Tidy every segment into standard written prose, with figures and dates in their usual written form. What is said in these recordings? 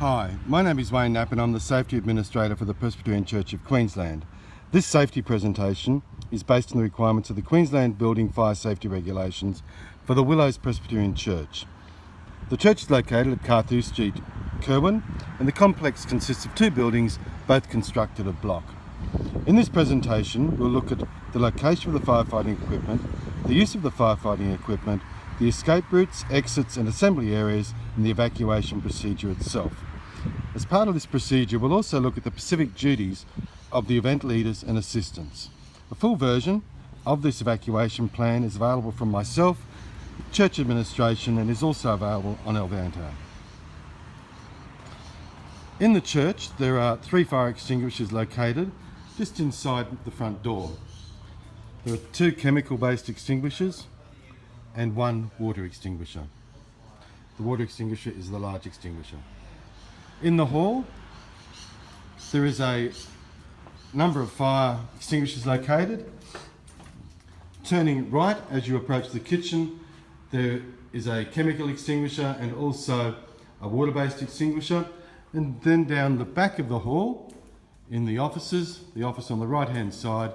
Hi, my name is Wayne Knapp and I'm the Safety Administrator for the Presbyterian Church of Queensland. This safety presentation is based on the requirements of the Queensland Building Fire Safety Regulations for the Willows Presbyterian Church. The church is located at Carthew Street, Kerwin, and the complex consists of two buildings, both constructed of block. In this presentation, we'll look at the location of the firefighting equipment, the use of the firefighting equipment, the escape routes, exits and assembly areas, and the evacuation procedure itself. As part of this procedure, we'll also look at the specific duties of the event leaders and assistants. A full version of this evacuation plan is available from myself, Church Administration, and is also available on Elvanto. In the church, there are 3 fire extinguishers located just inside the front door. There are 2 chemical-based extinguishers and 1 water extinguisher. The water extinguisher is the large extinguisher. In the hall, there is a number of fire extinguishers located. Turning right as you approach the kitchen, there is a chemical extinguisher and also a water-based extinguisher. And then down the back of the hall, in the offices, the office on the right-hand side,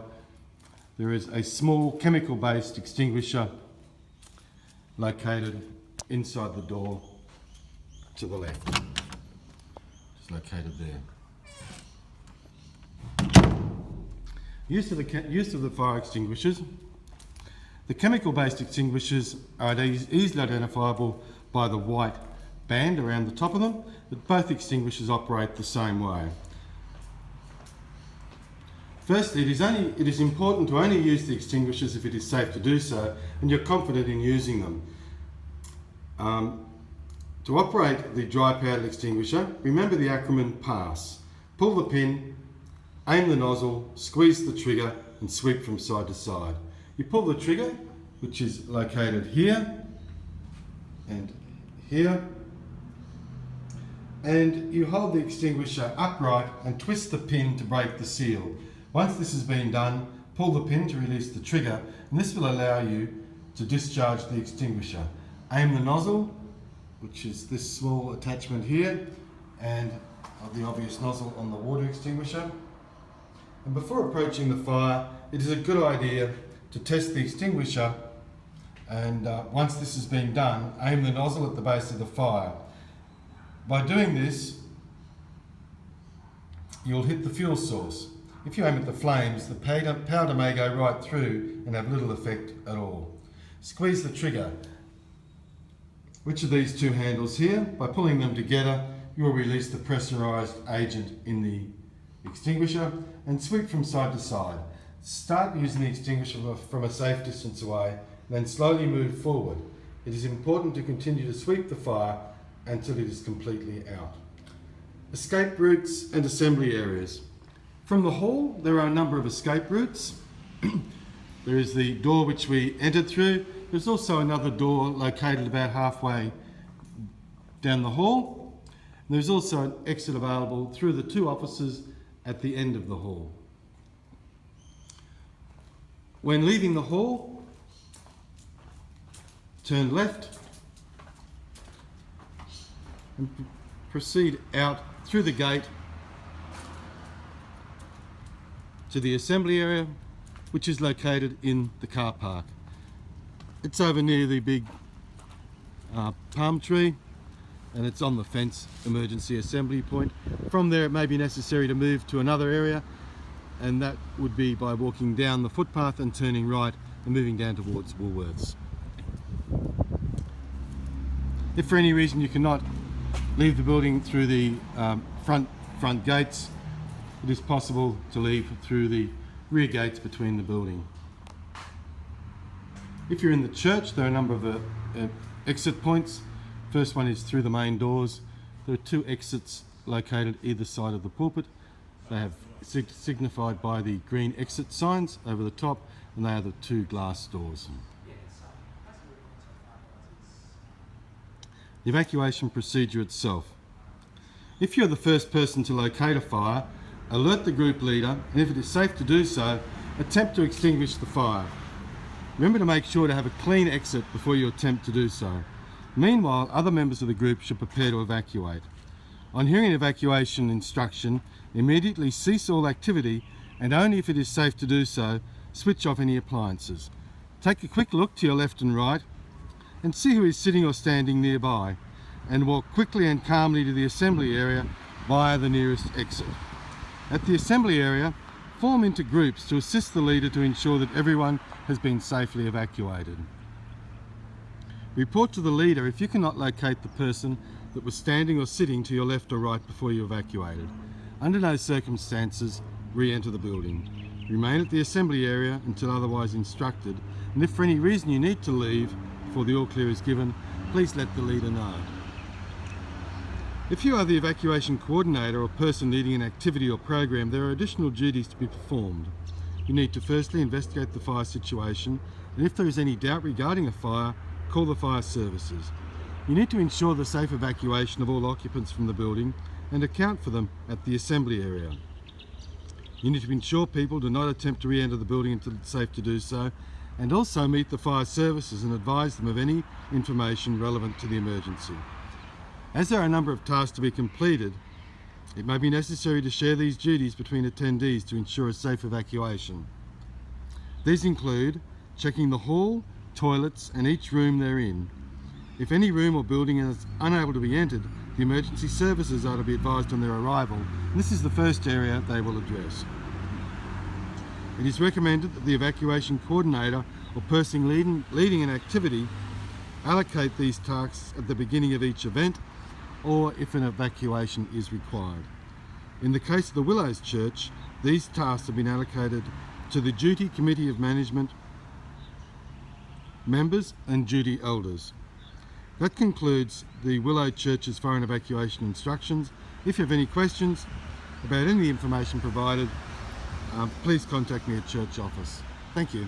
there is a small chemical-based extinguisher located inside the door to the left. Just located there. Use of the fire extinguishers. The chemical-based extinguishers are easily identifiable by the white band around the top of them, but both extinguishers operate the same way. Firstly, it is important to only use the extinguishers if it is safe to do so and you're confident in using them. To operate the dry powder extinguisher, remember the acronym PASS. Pull the pin, aim the nozzle, squeeze the trigger and sweep from side to side. You pull the trigger, which is located here and here, and you hold the extinguisher upright and twist the pin to break the seal. Once this has been done, pull the pin to release the trigger, and this will allow you to discharge the extinguisher. Aim the nozzle, which is this small attachment here, and the obvious nozzle on the water extinguisher. And before approaching the fire, it is a good idea to test the extinguisher, and once this has been done, aim the nozzle at the base of the fire. By doing this, you'll hit the fuel source. If you aim at the flames, the powder may go right through and have little effect at all. Squeeze the trigger. Which of these 2 handles here? By pulling them together, you will release the pressurised agent in the extinguisher and sweep from side to side. Start using the extinguisher from a safe distance away, then slowly move forward. It is important to continue to sweep the fire until it is completely out. Escape routes and assembly areas. From the hall, there are a number of escape routes. There is the door which we entered through. There's also another door located about halfway down the hall. And there's also an exit available through the 2 offices at the end of the hall. When leaving the hall, turn left and proceed out through the gate to the assembly area, which is located in the car park. It's over near the big palm tree, and it's on the fence emergency assembly point. From there, it may be necessary to move to another area, and that would be by walking down the footpath and turning right and moving down towards Woolworths. If for any reason you cannot leave the building through the front gates, it is possible to leave through the rear gates between the building. If you're in the church, there are a number of exit points. First one is through the main doors. There are 2 exits located either side of the pulpit. They have signified by the green exit signs over the top, and they are the 2 glass doors. The evacuation procedure itself. If you're the first person to locate a fire, alert the group leader, and if it is safe to do so, attempt to extinguish the fire. Remember to make sure to have a clean exit before you attempt to do so. Meanwhile, other members of the group should prepare to evacuate. On hearing an evacuation instruction, immediately cease all activity, and only if it is safe to do so, switch off any appliances. Take a quick look to your left and right and see who is sitting or standing nearby, and walk quickly and calmly to the assembly area via the nearest exit. At the assembly area, form into groups to assist the leader to ensure that everyone has been safely evacuated. Report to the leader if you cannot locate the person that was standing or sitting to your left or right before you evacuated. Under no circumstances, re-enter the building. Remain at the assembly area until otherwise instructed, and if for any reason you need to leave before the all clear is given, please let the leader know. If you are the evacuation coordinator or person leading an activity or program, there are additional duties to be performed. You need to firstly investigate the fire situation, and if there is any doubt regarding a fire, call the fire services. You need to ensure the safe evacuation of all occupants from the building and account for them at the assembly area. You need to ensure people do not attempt to re-enter the building until it's safe to do so, and also meet the fire services and advise them of any information relevant to the emergency. As there are a number of tasks to be completed, it may be necessary to share these duties between attendees to ensure a safe evacuation. These include checking the hall, toilets and each room they're in. If any room or building is unable to be entered, the emergency services are to be advised on their arrival, and this is the first area they will address. It is recommended that the evacuation coordinator or person leading an activity allocate these tasks at the beginning of each event, or if an evacuation is required. In the case of the Willows Church, these tasks have been allocated to the Duty Committee of Management members and duty elders. That concludes the Willow Church's fire and evacuation instructions. If you have any questions about any of the information provided, please contact me at church office. Thank you.